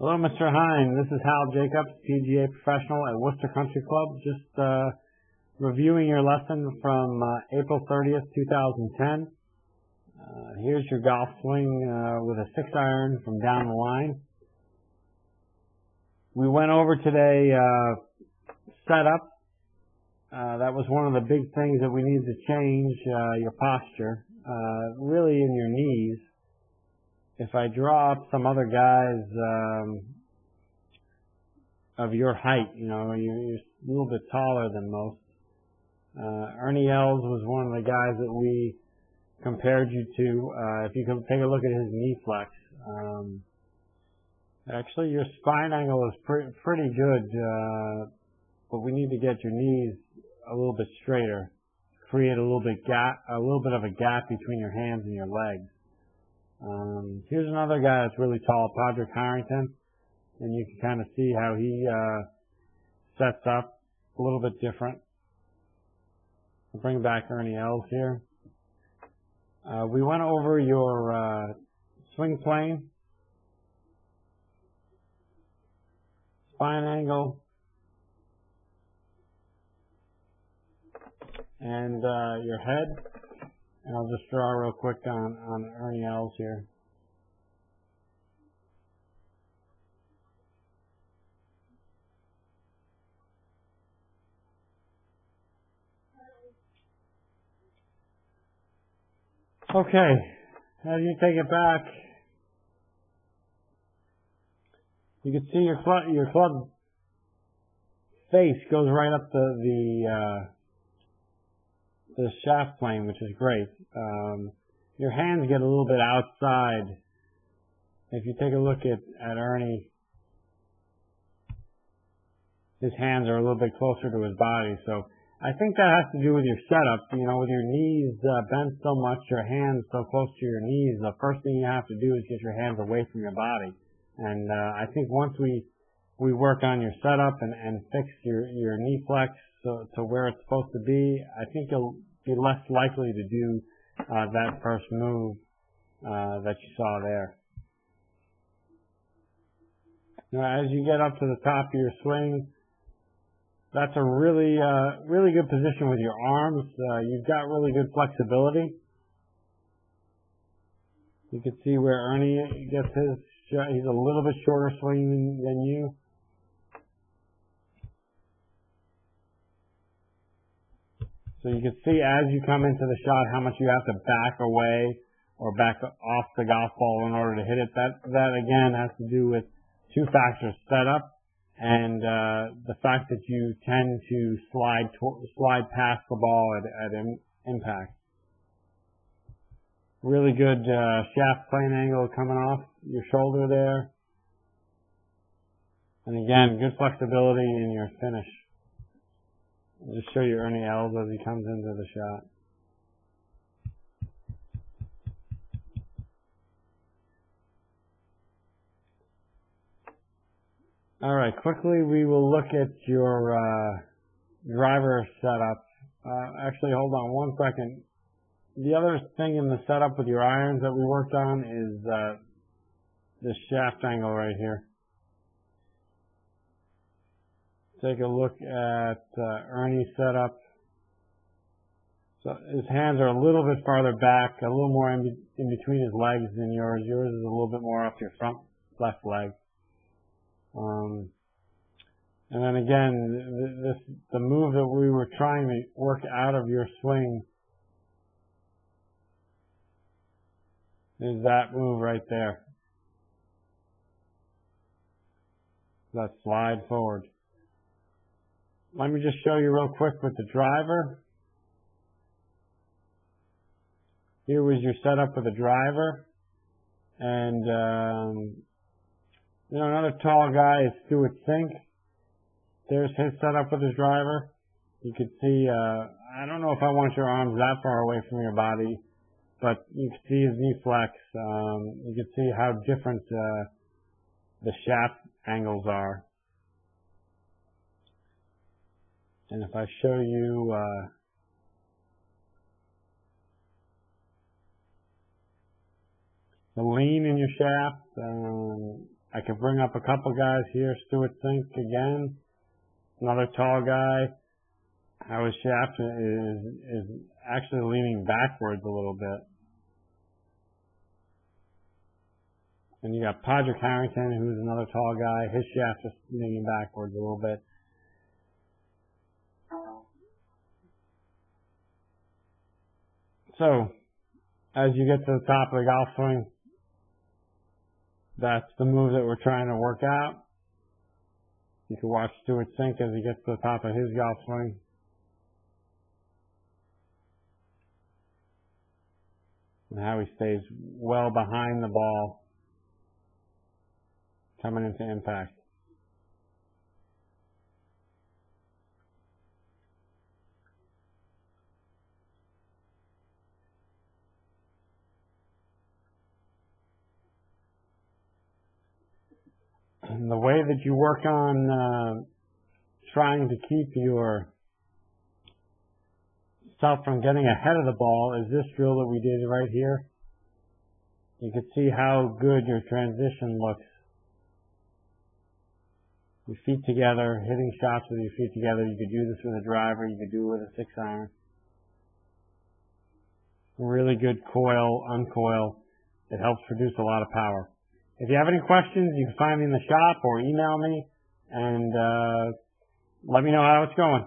Hello, Mr. Hein. This is Hal Jacobs, PGA professional at Worcester Country Club. Just reviewing your lesson from April 30th, 2010. Here's your golf swing with a 6-iron from down the line. We went over today setup. That was one of the big things that we needed to change, your posture, really in your knees. If I draw up some other guys of your height, you're a little bit taller than most. Ernie Els was one of the guys that we compared you to. If you can take a look at his knee flex, actually your spine angle is pretty good, but we need to get your knees a little bit straighter, create a little bit of a gap between your hands and your legs. Here's another guy that's really tall, Padraig Harrington, and you can kind of see how he sets up a little bit different. I'll bring back Ernie Els here. We went over your swing plane, spine angle, and your head. And I'll just draw real quick on Ernie Els here. Okay, as you take it back, you can see your club face goes right up the shaft plane, which is great. Your hands get a little bit outside. If you take a look at Ernie, his hands are a little bit closer to his body. So I think that has to do with your setup. With your knees bent so much, your hands so close to your knees, the first thing you have to do is get your hands away from your body. And I think once we work on your setup and fix your knee flex to where it's supposed to be, I think you'll be less likely to do that first move that you saw there. Now, as you get up to the top of your swing, that's a really good position with your arms. You've got really good flexibility. You can see where Ernie gets his shot. He's a little bit shorter swing than you. So you can see as you come into the shot how much you have to back away or back off the golf ball in order to hit it. That again has to do with two factors: setup and the fact that you tend to slide past the ball at impact. Really good shaft plane angle coming off your shoulder there. And again, good flexibility in your finish. I'll just show you Ernie Els as he comes into the shot. All right, quickly we will look at your driver setup. Actually, hold on one second. The other thing in the setup with your irons that we worked on is this shaft angle right here. Take a look at Ernie's setup. So his hands are a little bit farther back, a little more in between his legs than yours. Yours is a little bit more off your front left leg. And then again, the move that we were trying to work out of your swing is that move right there. That slide forward. Let me just show you real quick with the driver. Here was your setup with the driver. And, another tall guy is Stuart Sink. There's his setup with his driver. You can see, I don't know if I want your arms that far away from your body, but you can see his knee flex. You can see how different the shaft angles are. And if I show you the lean in your shaft, I could bring up a couple guys here. Stuart Sink again, another tall guy. How his shaft is actually leaning backwards a little bit. And you got Podrick Harrington, who's another tall guy. His shaft is leaning backwards a little bit. So, as you get to the top of the golf swing, that's the move that we're trying to work out. You can watch Stuart Sink as he gets to the top of his golf swing. And how he stays well behind the ball coming into impact. And the way that you work on trying to keep yourself from getting ahead of the ball is this drill that we did right here. You can see how good your transition looks. Your feet together, hitting shots with your feet together. You could do this with a driver. You could do it with a 6-iron. Really good coil, uncoil. It helps produce a lot of power. If you have any questions, you can find me in the shop or email me and let me know how it's going.